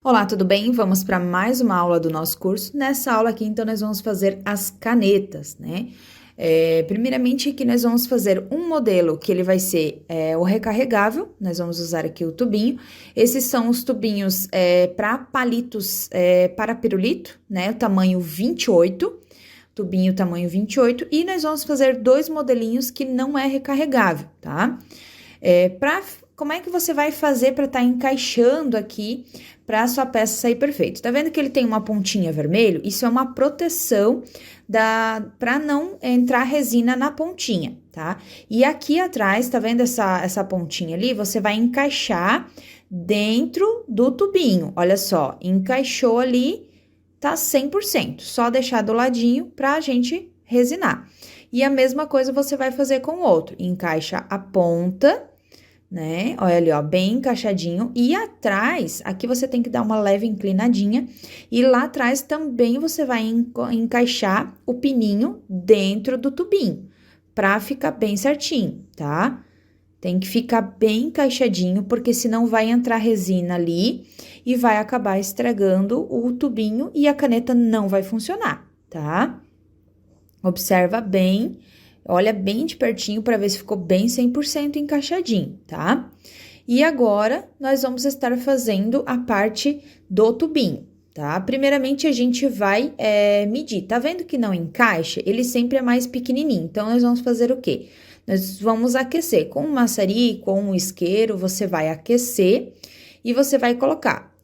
Olá, tudo bem? Vamos para mais uma aula do nosso curso. Nessa aula aqui, então, nós vamos fazer as canetas, né? Primeiramente, aqui nós vamos fazer um modelo que ele vai ser o recarregável. Nós vamos usar aqui o tubinho. Esses são os tubinhos para palitos para pirulito, né? O tamanho 28, tubinho tamanho 28. E nós vamos fazer dois modelinhos que não é recarregável, tá? Como é que você vai fazer para estar encaixando aqui para a sua peça sair perfeito? Tá vendo que ele tem uma pontinha vermelho? Isso é uma proteção para não entrar resina na pontinha, tá? E aqui atrás, tá vendo essa pontinha ali? Você vai encaixar dentro do tubinho. Olha só, encaixou ali, tá 100%. Só deixar do ladinho pra gente resinar. E a mesma coisa você vai fazer com o outro. Encaixa a ponta, né? Olha ali, ó, bem encaixadinho. E atrás, aqui você tem que dar uma leve inclinadinha. E lá atrás também você vai encaixar o pininho dentro do tubinho, pra ficar bem certinho, tá? Tem que ficar bem encaixadinho, porque senão vai entrar resina ali e vai acabar estragando o tubinho e a caneta não vai funcionar, tá? Observa bem. Olha bem de pertinho para ver se ficou bem 100% encaixadinho, tá? E agora, nós vamos estar fazendo a parte do tubinho, tá? Primeiramente, a gente vai medir. Tá vendo que não encaixa? Ele sempre é mais pequenininho. Então, nós vamos fazer o quê? Nós vamos aquecer com um maçarico, com um isqueiro, você vai aquecer e você vai colocar.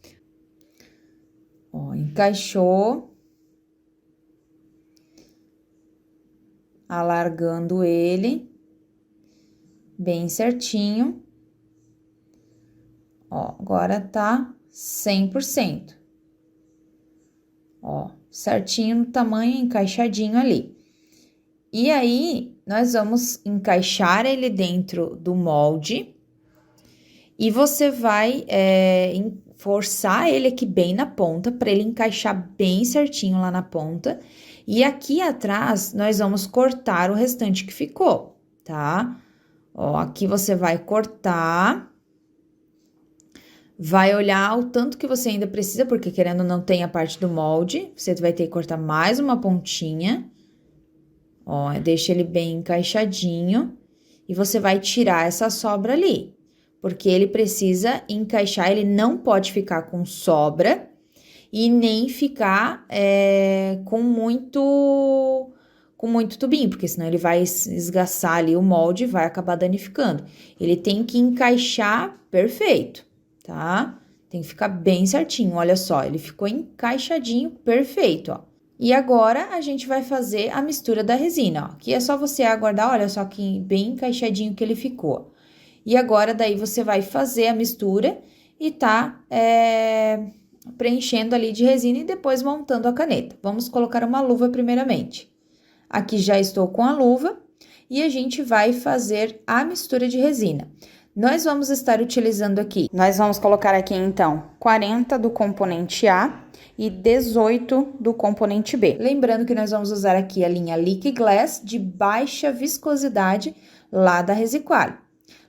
Ó, encaixou. Alargando ele bem certinho. Ó, agora tá 100%. Ó, certinho no tamanho, encaixadinho ali. E aí, nós vamos encaixar ele dentro do molde. E você vai forçar ele aqui bem na ponta, para ele encaixar bem certinho lá na ponta. E aqui atrás, nós vamos cortar o restante que ficou, tá? Ó, aqui você vai cortar, vai olhar o tanto que você ainda precisa, porque querendo ou não tem a parte do molde, você vai ter que cortar mais uma pontinha. Ó, deixa ele bem encaixadinho e você vai tirar essa sobra ali, porque ele precisa encaixar, ele não pode ficar com sobra e nem ficar com muito tubinho, porque senão ele vai esgaçar ali o molde e vai acabar danificando. Ele tem que encaixar perfeito, tá? Tem que ficar bem certinho, olha só, ele ficou encaixadinho, perfeito, ó. E agora, a gente vai fazer a mistura da resina, ó. Aqui é só você aguardar, olha só que bem encaixadinho que ele ficou. E agora, daí, você vai fazer a mistura e tá preenchendo ali de resina e depois montando a caneta. Vamos colocar uma luva primeiramente. Aqui já estou com a luva e a gente vai fazer a mistura de resina. Nós vamos estar utilizando aqui, nós vamos colocar aqui então 40 do componente A e 18 do componente B. Lembrando que nós vamos usar aqui a linha Liquid Glass de baixa viscosidade lá da Resiqual.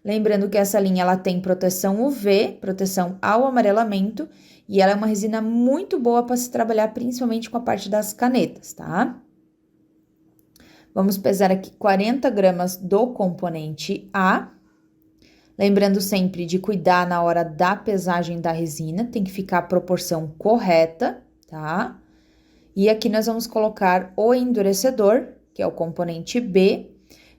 Lembrando que essa linha ela tem proteção UV, proteção ao amarelamento, e ela é uma resina muito boa para se trabalhar, principalmente com a parte das canetas, tá? Vamos pesar aqui 40 gramas do componente A. Lembrando sempre de cuidar na hora da pesagem da resina, tem que ficar a proporção correta, tá? E aqui nós vamos colocar o endurecedor, que é o componente B,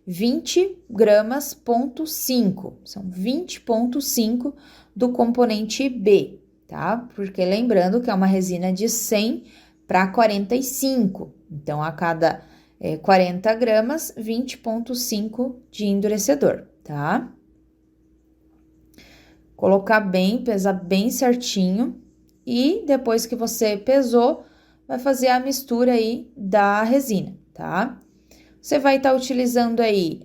20 gramas, ponto 5. São 20,5 do componente B, tá? Porque lembrando que é uma resina de 100 para 45. Então, a cada 40 gramas, 20,5 de endurecedor, tá? Colocar bem, pesar bem certinho. E depois que você pesou, vai fazer a mistura aí da resina, tá? Você vai estar utilizando aí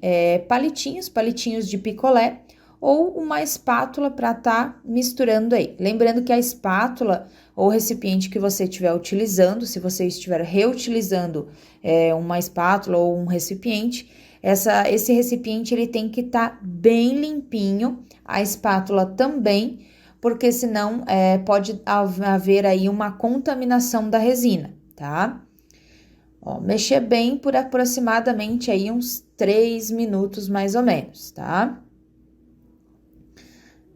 palitinhos de picolé ou uma espátula para estar misturando aí. Lembrando que a espátula ou recipiente que você estiver utilizando, se você estiver reutilizando uma espátula ou um recipiente, esse recipiente ele tem que estar bem limpinho, a espátula também, porque senão pode haver aí uma contaminação da resina, tá? Ó, mexer bem por aproximadamente aí uns 3 minutos mais ou menos, tá?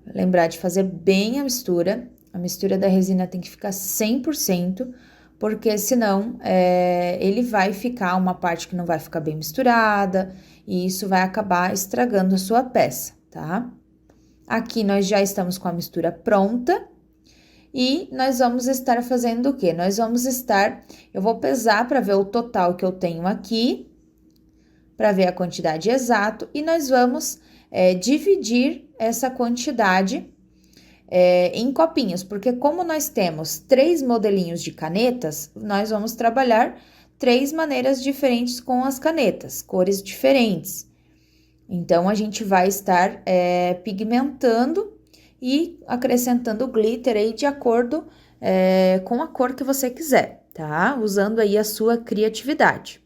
Lembrar de fazer bem a mistura da resina tem que ficar 100%, porque senão ele vai ficar uma parte que não vai ficar bem misturada, e isso vai acabar estragando a sua peça, tá? Aqui nós já estamos com a mistura pronta, e nós vamos estar fazendo o quê? Eu vou pesar para ver o total que eu tenho aqui, para ver a quantidade exata, e nós vamos dividir essa quantidade em copinhos, porque como nós temos 3 modelinhos de canetas, nós vamos trabalhar 3 maneiras diferentes com as canetas, cores diferentes. Então, a gente vai estar pigmentando e acrescentando glitter aí de acordo com a cor que você quiser, tá? Usando aí a sua criatividade.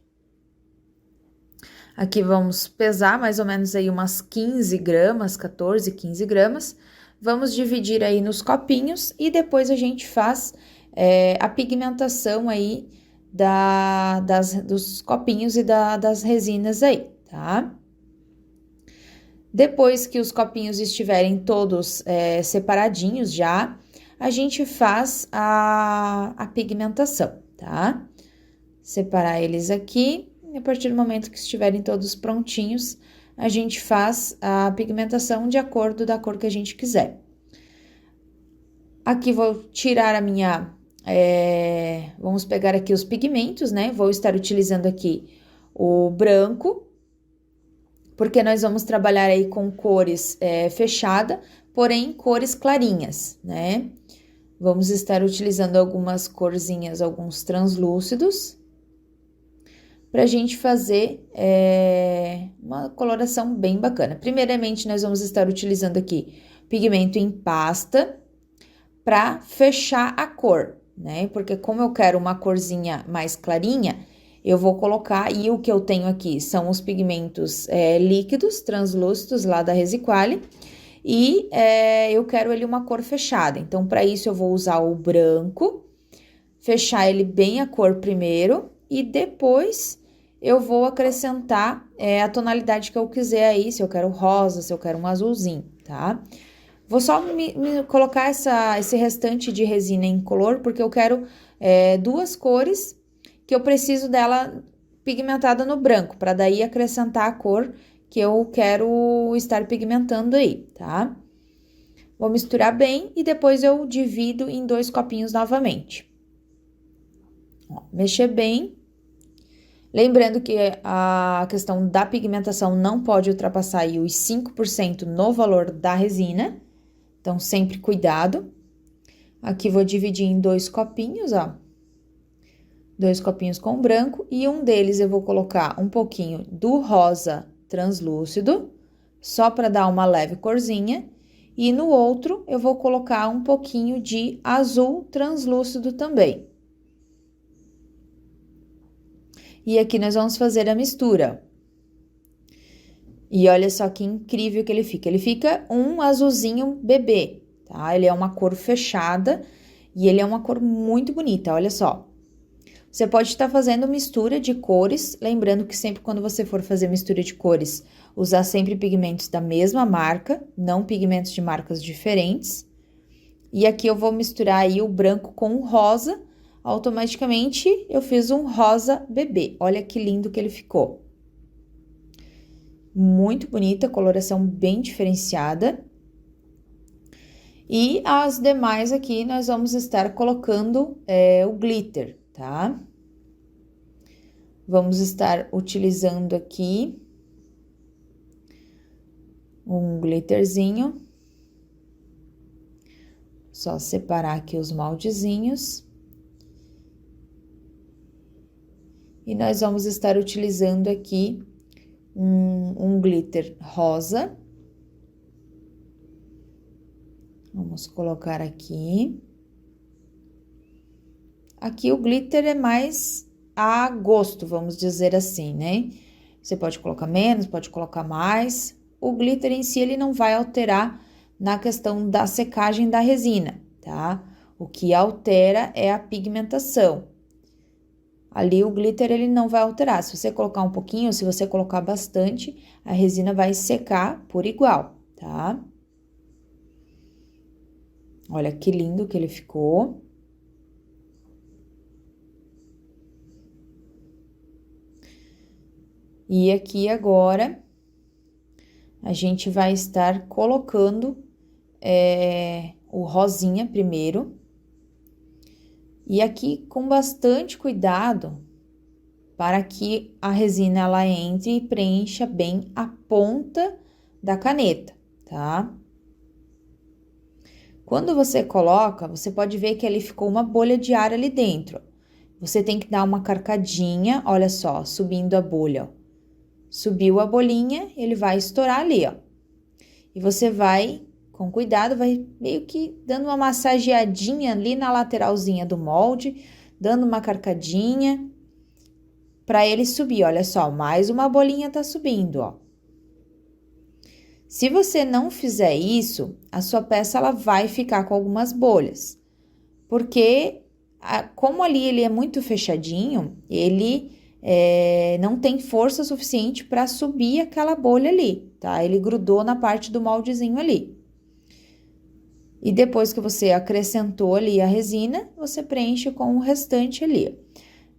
Aqui vamos pesar mais ou menos aí umas 15 gramas, 14, 15 gramas. Vamos dividir aí nos copinhos e depois a gente faz a pigmentação aí dos copinhos e das resinas aí, tá? Depois que os copinhos estiverem todos separadinhos já, a gente faz a pigmentação, tá? Separar eles aqui. E a partir do momento que estiverem todos prontinhos, a gente faz a pigmentação de acordo da cor que a gente quiser. Aqui vou tirar a minha... vamos pegar aqui os pigmentos, né? Vou estar utilizando aqui o branco, porque nós vamos trabalhar aí com cores fechada, porém cores clarinhas, né? Vamos estar utilizando algumas corzinhas, alguns translúcidos, pra gente fazer uma coloração bem bacana. Primeiramente, nós vamos estar utilizando aqui pigmento em pasta para fechar a cor, né? Porque como eu quero uma corzinha mais clarinha, eu vou colocar, e o que eu tenho aqui são os pigmentos líquidos, translúcidos lá da Resiquale, e eu quero ele uma cor fechada. Então, para isso, eu vou usar o branco, fechar ele bem a cor primeiro, e depois eu vou acrescentar a tonalidade que eu quiser aí, se eu quero rosa, se eu quero um azulzinho, tá? Vou só me colocar esse restante de resina em color, porque eu quero 2 cores que eu preciso dela pigmentada no branco, para daí acrescentar a cor que eu quero estar pigmentando aí, tá? Vou misturar bem e depois eu divido em 2 copinhos novamente. Ó, mexer bem. Lembrando que a questão da pigmentação não pode ultrapassar aí os 5% no valor da resina, então sempre cuidado. Aqui vou dividir em 2 copinhos, ó. 2 copinhos com branco, e um deles eu vou colocar um pouquinho do rosa translúcido, só para dar uma leve corzinha, e no outro eu vou colocar um pouquinho de azul translúcido também. E aqui nós vamos fazer a mistura. E olha só que incrível que ele fica. Ele fica um azulzinho bebê, tá? Ele é uma cor fechada e ele é uma cor muito bonita, olha só. Você pode estar fazendo mistura de cores, lembrando que sempre quando você for fazer mistura de cores, usar sempre pigmentos da mesma marca, não pigmentos de marcas diferentes. E aqui eu vou misturar aí o branco com o rosa, automaticamente eu fiz um rosa bebê. Olha que lindo que ele ficou. Muito bonita, coloração bem diferenciada. E as demais aqui nós vamos estar colocando o glitter, tá? Vamos estar utilizando aqui um glitterzinho. Só separar aqui os moldezinhos. E nós vamos estar utilizando aqui um glitter rosa. Vamos colocar aqui. Aqui o glitter é mais a gosto, vamos dizer assim, né? Você pode colocar menos, pode colocar mais. O glitter em si, ele não vai alterar na questão da secagem da resina, tá? O que altera é a pigmentação. Ali o glitter ele não vai alterar. Se você colocar um pouquinho, se você colocar bastante, a resina vai secar por igual, tá? Olha que lindo que ele ficou. E aqui agora, a gente vai estar colocando o rosinha primeiro. E aqui com bastante cuidado, para que a resina ela entre e preencha bem a ponta da caneta, tá? Quando você coloca, você pode ver que ali ficou uma bolha de ar ali dentro. Você tem que dar uma carcadinha, olha só, subindo a bolha, ó. Subiu a bolinha, ele vai estourar ali, ó. E você vai, com cuidado, vai meio que dando uma massageadinha ali na lateralzinha do molde, dando uma carcadinha para ele subir. Olha só, mais uma bolinha tá subindo, ó. Se você não fizer isso, a sua peça ela vai ficar com algumas bolhas. Porque, como ali ele é muito fechadinho, ele não tem força suficiente para subir aquela bolha ali, tá? Ele grudou na parte do moldezinho ali. E depois que você acrescentou ali a resina, você preenche com o restante ali.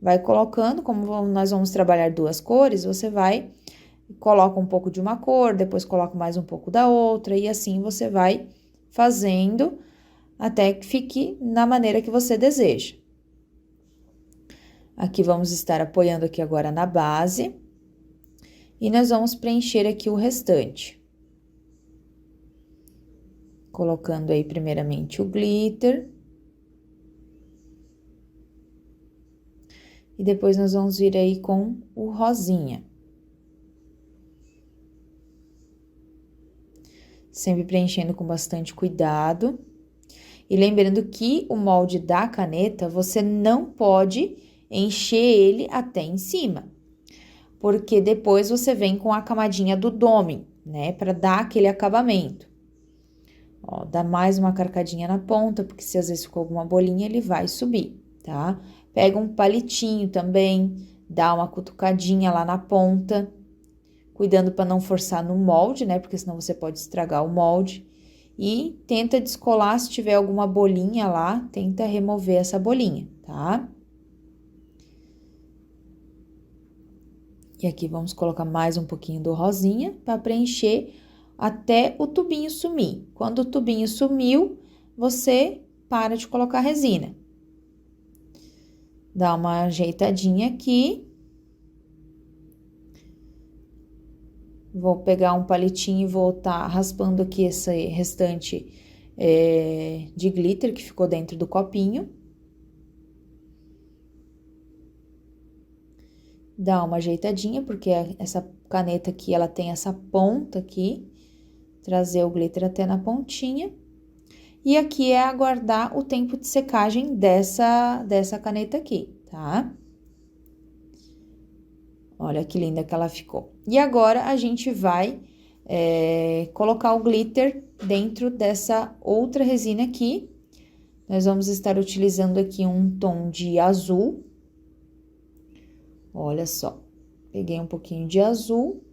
Vai colocando, como nós vamos trabalhar duas cores, você vai, coloca um pouco de uma cor, depois coloca mais um pouco da outra, e assim você vai fazendo até que fique na maneira que você deseja. Aqui vamos estar apoiando aqui agora na base, e nós vamos preencher aqui o restante. Colocando aí primeiramente o glitter. E depois nós vamos vir aí com o rosinha. Sempre preenchendo com bastante cuidado. E lembrando que o molde da caneta, você não pode encher ele até em cima. Porque depois você vem com a camadinha do dome, né? Para dar aquele acabamento. Ó, dá mais uma carcadinha na ponta, porque se às vezes ficou alguma bolinha, ele vai subir, tá? Pega um palitinho também, dá uma cutucadinha lá na ponta, cuidando para não forçar no molde, né? Porque senão você pode estragar o molde. E tenta descolar, se tiver alguma bolinha lá, tenta remover essa bolinha, tá? E aqui vamos colocar mais um pouquinho do rosinha para preencher até o tubinho sumir. Quando o tubinho sumiu, você para de colocar resina. Dá uma ajeitadinha aqui. Vou pegar um palitinho e vou tá raspando aqui esse restante de glitter que ficou dentro do copinho. Dá uma ajeitadinha, porque essa caneta aqui, ela tem essa ponta aqui. Trazer o glitter até na pontinha. E aqui é aguardar o tempo de secagem dessa caneta aqui, tá? Olha que linda que ela ficou. E agora, a gente vai colocar o glitter dentro dessa outra resina aqui. Nós vamos estar utilizando aqui um tom de azul. Olha só, peguei um pouquinho de azul.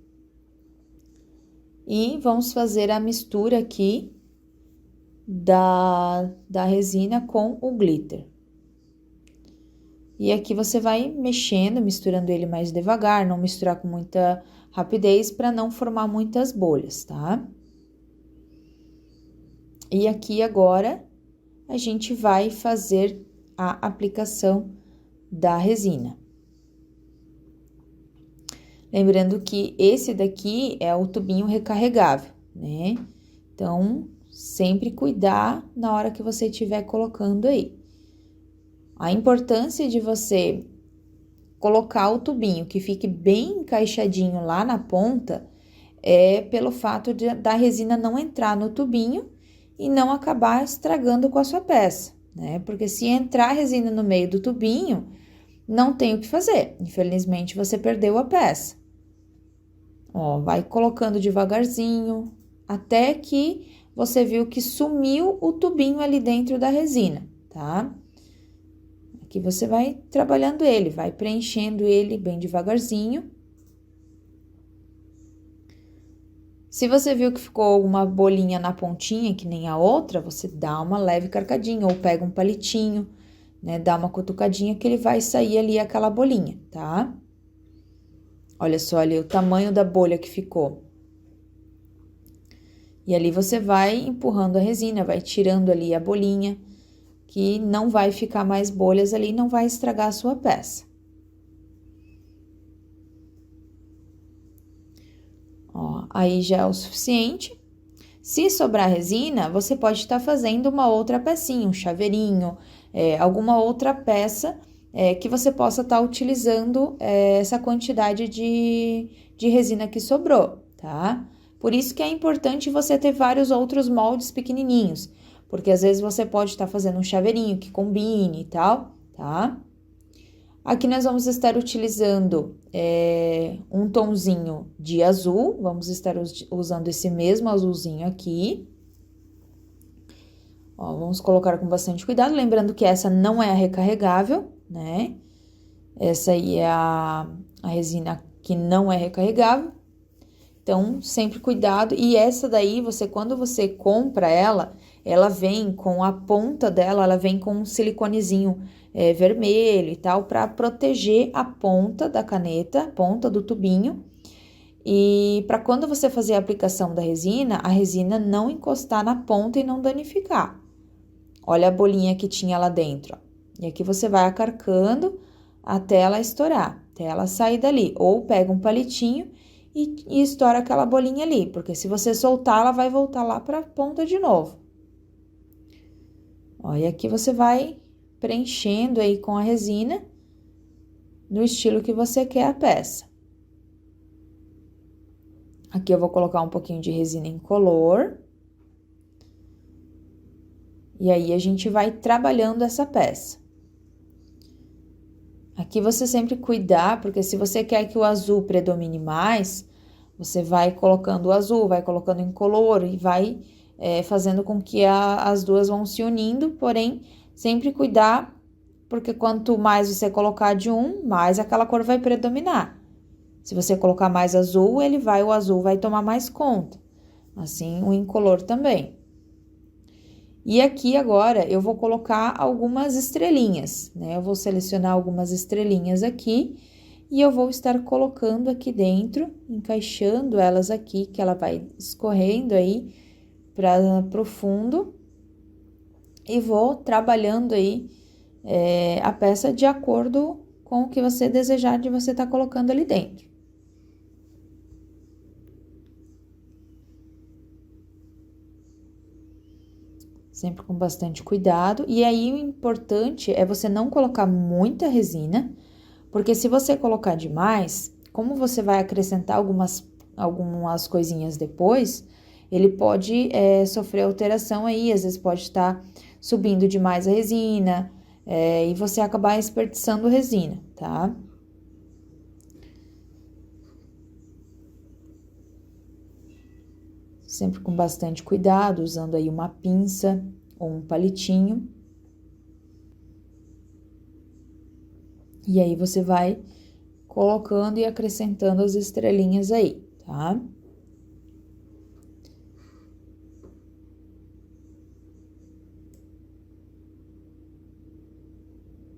E vamos fazer a mistura aqui da resina com o glitter. E aqui você vai mexendo, misturando ele mais devagar, não misturar com muita rapidez para não formar muitas bolhas, tá? E aqui agora a gente vai fazer a aplicação da resina. Lembrando que esse daqui é o tubinho recarregável, né? Então, sempre cuidar na hora que você estiver colocando aí. A importância de você colocar o tubinho que fique bem encaixadinho lá na ponta é pelo fato da resina não entrar no tubinho e não acabar estragando com a sua peça, né? Porque se entrar a resina no meio do tubinho, não tem o que fazer. Infelizmente, você perdeu a peça. Ó, vai colocando devagarzinho, até que você viu que sumiu o tubinho ali dentro da resina, tá? Aqui você vai trabalhando ele, vai preenchendo ele bem devagarzinho. Se você viu que ficou alguma bolinha na pontinha, que nem a outra, você dá uma leve carcadinha ou pega um palitinho, né? Dá uma cutucadinha que ele vai sair ali aquela bolinha, tá? Olha só ali o tamanho da bolha que ficou. E ali você vai empurrando a resina, vai tirando ali a bolinha, que não vai ficar mais bolhas ali, não vai estragar a sua peça. Ó, aí já é o suficiente. Se sobrar resina, você pode estar fazendo uma outra pecinha, um chaveirinho, alguma outra peça que você possa estar utilizando essa quantidade de resina que sobrou, tá? Por isso que é importante você ter vários outros moldes pequenininhos, porque às vezes você pode estar fazendo um chaveirinho que combine e tal, tá? Aqui nós vamos estar utilizando um tomzinho de azul, vamos estar usando esse mesmo azulzinho aqui. Ó, vamos colocar com bastante cuidado, lembrando que essa não é a recarregável, né? Essa aí é a resina que não é recarregável. Então, sempre cuidado. E essa daí, quando você compra ela vem com a ponta dela, ela vem com um siliconezinho vermelho e tal, para proteger a ponta da caneta, a ponta do tubinho. E para quando você fazer a aplicação da resina, a resina não encostar na ponta e não danificar. Olha a bolinha que tinha lá dentro, ó. E aqui você vai acarcando até ela estourar, até ela sair dali. Ou pega um palitinho e estoura aquela bolinha ali, porque se você soltar, ela vai voltar lá para a ponta de novo. Ó, e aqui você vai preenchendo aí com a resina no estilo que você quer a peça. Aqui eu vou colocar um pouquinho de resina incolor. E aí, a gente vai trabalhando essa peça. Aqui você sempre cuidar, porque se você quer que o azul predomine mais, você vai colocando o azul, vai colocando incolor e vai fazendo com que as duas vão se unindo, porém, sempre cuidar, porque quanto mais você colocar de um, mais aquela cor vai predominar. Se você colocar mais azul, o azul vai tomar mais conta. Assim, o incolor também. E aqui agora eu vou colocar algumas estrelinhas, né? Eu vou selecionar algumas estrelinhas aqui e eu vou estar colocando aqui dentro, encaixando elas aqui, que ela vai escorrendo aí para o fundo. E vou trabalhando aí a peça de acordo com o que você desejar de você estar colocando ali dentro. Sempre com bastante cuidado. E aí, o importante é você não colocar muita resina, porque se você colocar demais, como você vai acrescentar algumas coisinhas depois, ele pode sofrer alteração aí, às vezes pode estar subindo demais a resina, e você acabar desperdiçando resina, tá? Sempre com bastante cuidado, usando aí uma pinça ou um palitinho. E aí, você vai colocando e acrescentando as estrelinhas aí, tá?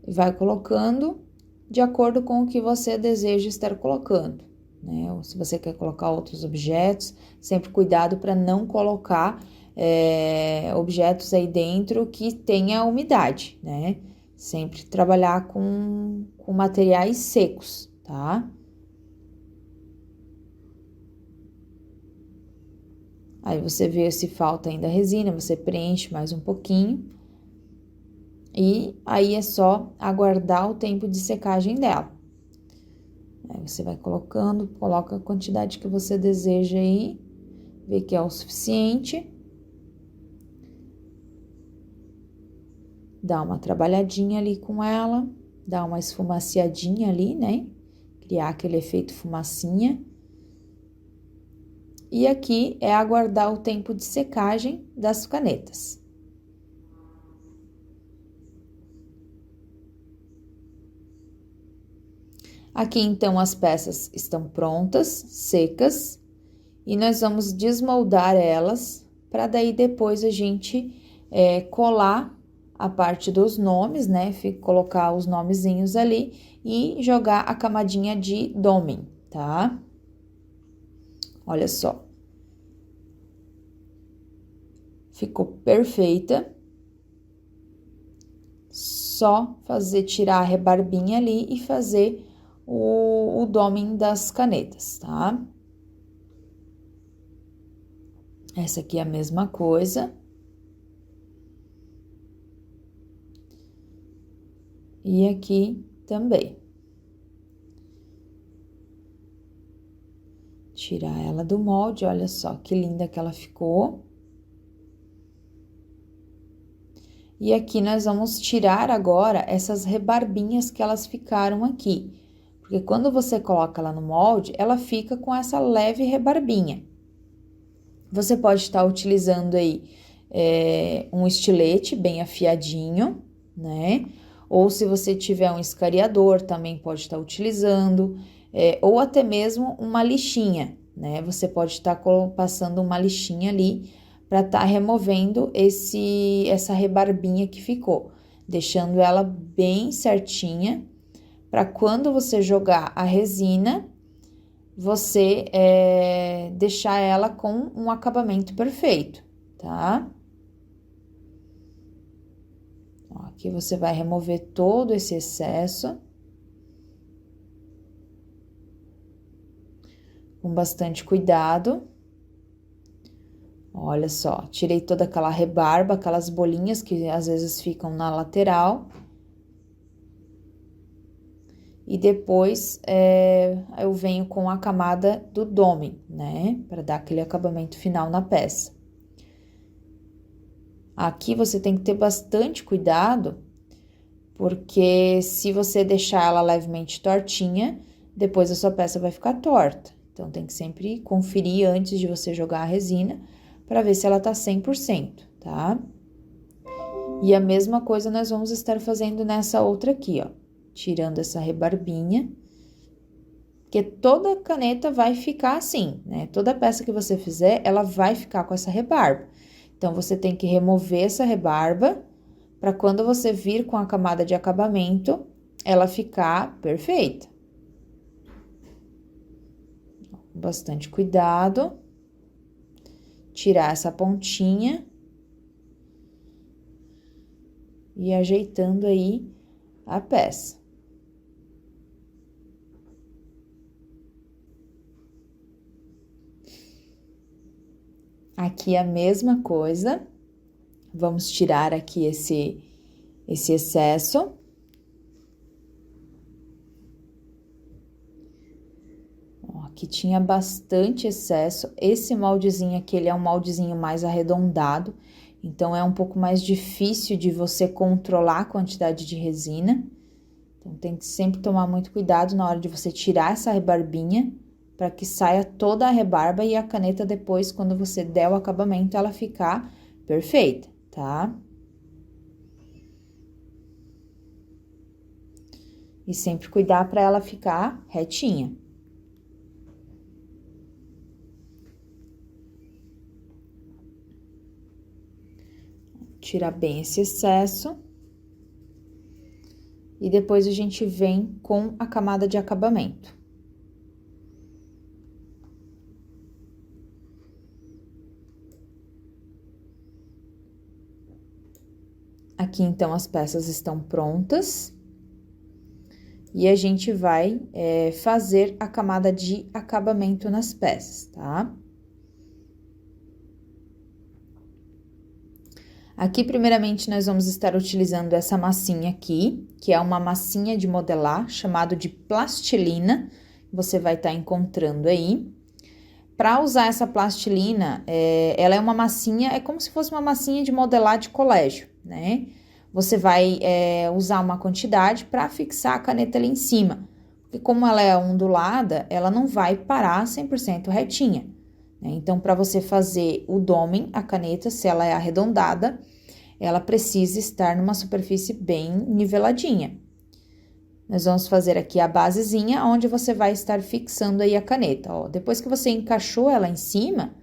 E vai colocando de acordo com o que você deseja estar colocando, né? Ou se você quer colocar outros objetos, sempre cuidado para não colocar objetos aí dentro que tenha umidade, né? Sempre trabalhar com materiais secos, tá? Aí você vê se falta ainda resina, você preenche mais um pouquinho. E aí é só aguardar o tempo de secagem dela. Aí você vai colocando, coloca a quantidade que você deseja aí, vê que é o suficiente. Dá uma trabalhadinha ali com ela, dá uma esfumaciadinha ali, né? Criar aquele efeito fumacinha. e aqui é aguardar o tempo de secagem das canetas. Aqui, então, as peças estão prontas, secas, e nós vamos desmoldar elas, para daí depois a gente colar a parte dos nomes, né? Colocar os nomezinhos ali e jogar a camadinha de domem, tá? Olha só. Ficou perfeita. Só tirar a rebarbinha ali e fazer o domem das canetas, tá? Essa aqui é a mesma coisa. E aqui também. Tirar ela do molde, olha só que linda que ela ficou. E aqui nós vamos tirar agora essas rebarbinhas que elas ficaram aqui. Porque quando você coloca ela no molde, ela fica com essa leve rebarbinha. Você pode estar utilizando aí um estilete bem afiadinho, né? Ou se você tiver um escariador, também pode estar utilizando, ou até mesmo uma lixinha, né? Você pode estar passando uma lixinha ali para estar removendo essa rebarbinha que ficou, deixando ela bem certinha, para quando você jogar a resina, você deixar ela com um acabamento perfeito, tá? Aqui você vai remover todo esse excesso. Com bastante cuidado. Olha só, tirei toda aquela rebarba, aquelas bolinhas que às vezes ficam na lateral. E depois, eu venho com a camada do domem, né? Para dar aquele acabamento final na peça. Aqui você tem que ter bastante cuidado, porque se você deixar ela levemente tortinha, depois a sua peça vai ficar torta. Então, tem que sempre conferir antes de você jogar a resina, para ver se ela tá 100%, tá? E a mesma coisa nós vamos estar fazendo nessa outra aqui, ó. Tirando essa rebarbinha, porque toda caneta vai ficar assim, né? Toda peça que você fizer, ela vai ficar com essa rebarba. Então, você tem que remover essa rebarba, para quando você vir com a camada de acabamento, ela ficar perfeita. Bastante cuidado. Tirar essa pontinha. E ajeitando aí a peça. Aqui a mesma coisa. Vamos tirar aqui esse excesso. Ó, aqui tinha bastante excesso. Esse moldezinho aqui, ele é um moldezinho mais arredondado. Então, é um pouco mais difícil de você controlar a quantidade de resina. Então, tem que sempre tomar muito cuidado na hora de você tirar essa rebarbinha, para que saia toda a rebarba e a caneta depois, quando você der o acabamento, ela ficar perfeita, tá? E sempre cuidar para ela ficar retinha. Tirar bem esse excesso. E depois a gente vem com a camada de acabamento. Aqui, então, as peças estão prontas. E a gente vai fazer a camada de acabamento nas peças, tá? Aqui, primeiramente, nós vamos estar utilizando essa massinha aqui, que é uma massinha de modelar, chamado de plastilina, você vai estar encontrando aí. Para usar essa plastilina, ela é uma massinha, é como se fosse uma massinha de modelar de colégio, né? Você vai usar uma quantidade para fixar a caneta ali em cima, porque como ela é ondulada, ela não vai parar 100% retinha, né? Então, para você fazer o dome, a caneta, se ela é arredondada, ela precisa estar numa superfície bem niveladinha. Nós vamos fazer aqui a basezinha, onde você vai estar fixando aí a caneta, ó. Depois que você encaixou ela em cima,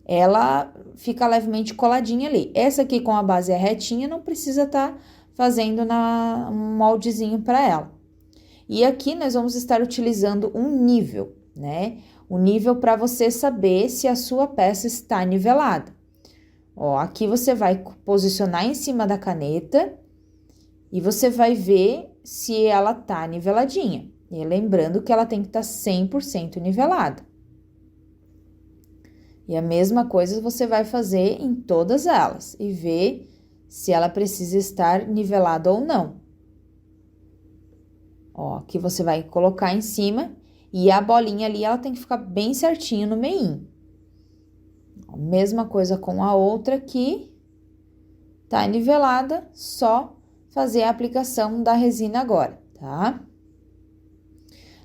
ela fica levemente coladinha ali. Essa aqui com a base é retinha, não precisa estar fazendo um moldezinho para ela. E aqui nós vamos estar utilizando um nível, né? O nível para você saber se a sua peça está nivelada. Ó, aqui você vai posicionar em cima da caneta e você vai ver se ela tá niveladinha. E lembrando que ela tem que estar 100% nivelada. E a mesma coisa você vai fazer em todas elas e ver se ela precisa estar nivelada ou não. Ó, aqui você vai colocar em cima e a bolinha ali, ela tem que ficar bem certinho no meinho. Ó, mesma coisa com a outra aqui. Tá nivelada, só fazer a aplicação da resina agora, tá?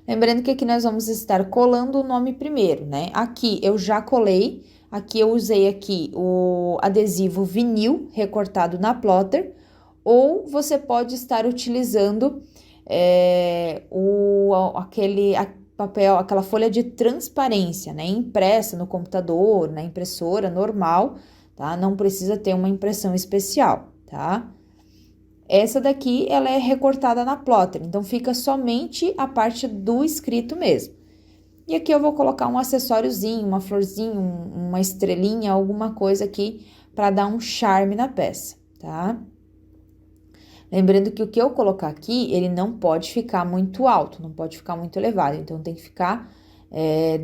Lembrando que aqui nós vamos estar colando o nome primeiro, né? Aqui eu já colei, aqui eu usei aqui o adesivo vinil recortado na plotter, ou você pode estar utilizando papel, aquela folha de transparência, né? Impressa no computador, na impressora normal, tá? Não precisa ter uma impressão especial, tá? Essa daqui, ela é recortada na plotter, então fica somente a parte do escrito mesmo. E aqui eu vou colocar um acessóriozinho, uma florzinha, uma estrelinha, alguma coisa aqui para dar um charme na peça, tá? Lembrando que o que eu colocar aqui, ele não pode ficar muito alto, não pode ficar muito elevado, então tem que ficar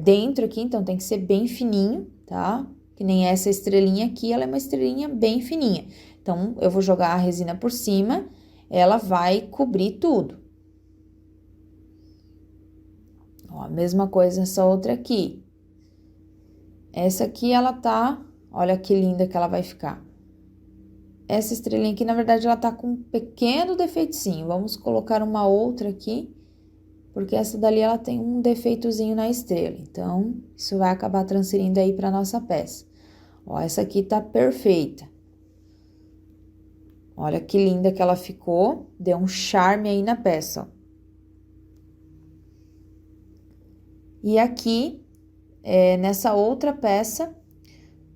dentro aqui, então tem que ser bem fininho, tá? Que nem essa estrelinha aqui, ela é uma estrelinha bem fininha. Então, eu vou jogar a resina por cima, ela vai cobrir tudo. Ó, a mesma coisa essa outra aqui. Essa aqui, ela tá... Olha que linda que ela vai ficar. Essa estrelinha aqui, na verdade, ela tá com um pequeno defeitinho. Vamos colocar uma outra aqui, porque essa dali, ela tem um defeitozinho na estrela. Então, isso vai acabar transferindo aí pra nossa peça. Ó, essa aqui tá perfeita. Olha que linda que ela ficou, deu um charme aí na peça, ó. E aqui, nessa outra peça,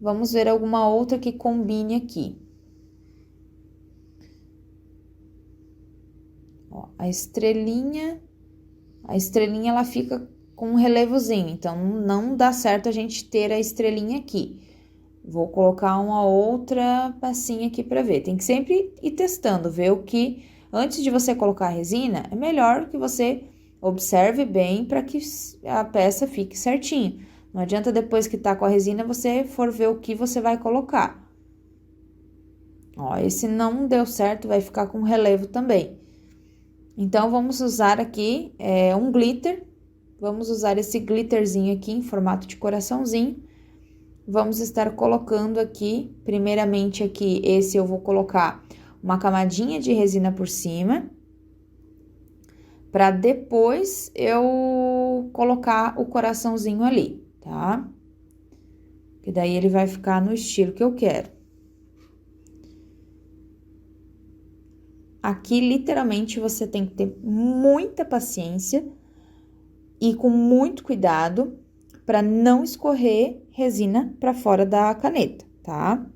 vamos ver alguma outra que combine aqui. Ó, a estrelinha ela fica com um relevozinho, então não dá certo a gente ter a estrelinha aqui. Vou colocar uma outra pecinha aqui para ver. Tem que sempre ir testando, ver o que... Antes de você colocar a resina, é melhor que você observe bem para que a peça fique certinho. Não adianta depois que tá com a resina, você for ver o que você vai colocar. Ó, esse não deu certo, vai ficar com relevo também. Então, vamos usar aqui um glitter. Vamos usar esse glitterzinho aqui em formato de coraçãozinho. Vamos estar colocando aqui, primeiramente aqui, esse eu vou colocar uma camadinha de resina por cima, para depois eu colocar o coraçãozinho ali, tá? Que daí ele vai ficar no estilo que eu quero. Aqui, literalmente, você tem que ter muita paciência e com muito cuidado para não escorrer resina para fora da caneta, tá?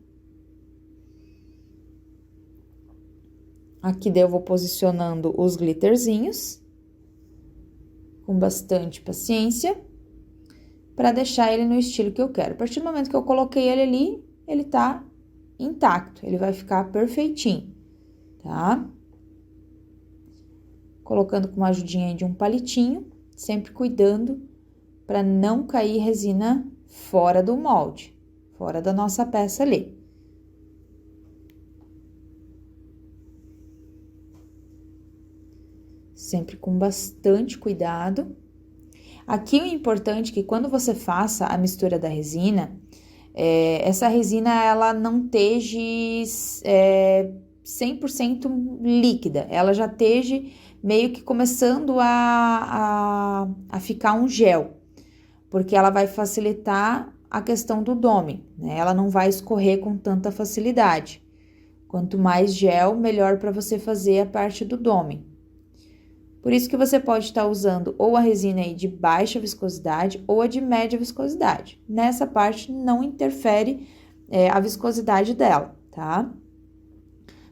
Aqui daí eu vou posicionando os glitterzinhos com bastante paciência para deixar ele no estilo que eu quero. A partir do momento que eu coloquei ele ali, ele tá intacto, ele vai ficar perfeitinho, tá? Colocando com uma ajudinha de um palitinho, sempre cuidando para não cair resina fora do molde, fora da nossa peça ali. Sempre com bastante cuidado. Aqui o importante é que quando você faça a mistura da resina, essa resina ela não esteja 100% líquida, ela já esteja meio que começando a ficar um gel, porque ela vai facilitar a questão do dome, né? Ela não vai escorrer com tanta facilidade. Quanto mais gel, melhor para você fazer a parte do dome. Por isso que você pode estar usando ou a resina aí de baixa viscosidade ou a de média viscosidade. Nessa parte não interfere a viscosidade dela, tá?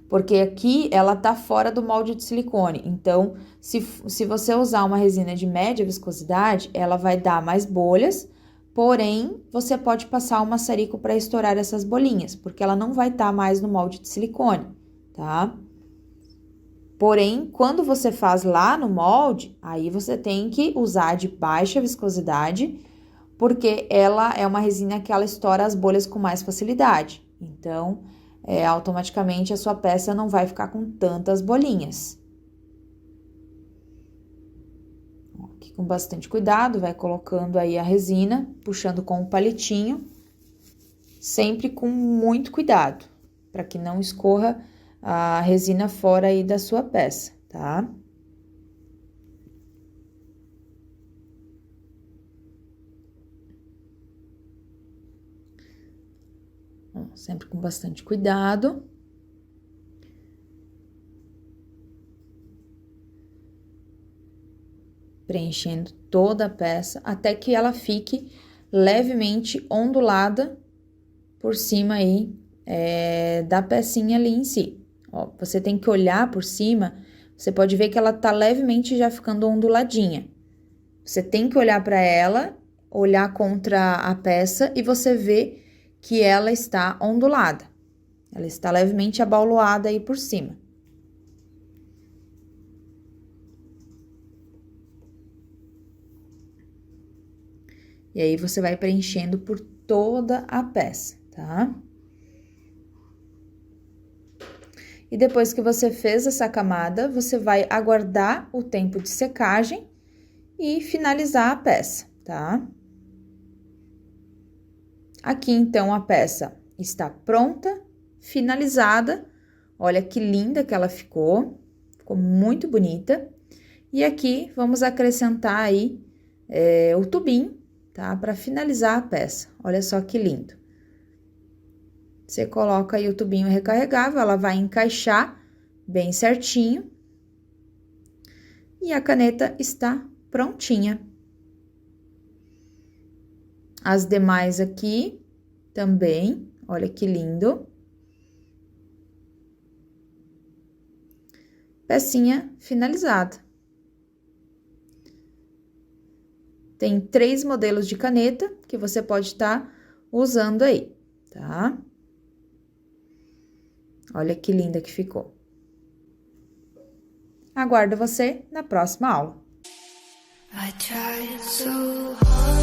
Porque aqui ela tá fora do molde de silicone. Então, se você usar uma resina de média viscosidade, ela vai dar mais bolhas, porém, você pode passar o maçarico para estourar essas bolinhas, porque ela não vai estar mais no molde de silicone, tá? Porém, quando você faz lá no molde, aí você tem que usar de baixa viscosidade, porque ela é uma resina que ela estoura as bolhas com mais facilidade. Então, automaticamente a sua peça não vai ficar com tantas bolinhas. Aqui com bastante cuidado, vai colocando aí a resina, puxando com o palitinho, sempre com muito cuidado, para que não escorra a resina fora aí da sua peça, tá? Sempre com bastante cuidado. Preenchendo toda a peça até que ela fique levemente ondulada por cima aí da pecinha ali em si. Ó, você tem que olhar por cima, você pode ver que ela tá levemente já ficando onduladinha. Você tem que olhar para ela, olhar contra a peça e você vê que ela está ondulada. Ela está levemente abauloada aí por cima. E aí, você vai preenchendo por toda a peça, tá? E depois que você fez essa camada, você vai aguardar o tempo de secagem e finalizar a peça, tá? Aqui, então, a peça está pronta, finalizada. Olha que linda que ela ficou muito bonita. E aqui, vamos acrescentar aí o tubinho, tá? Para finalizar a peça. Olha só que lindo. Você coloca aí o tubinho recarregável, ela vai encaixar bem certinho. E a caneta está prontinha. As demais aqui também, olha que lindo. Pecinha finalizada. Tem 3 modelos de caneta que você pode estar usando aí, tá? Olha que linda que ficou. Aguardo você na próxima aula. I tried so hard.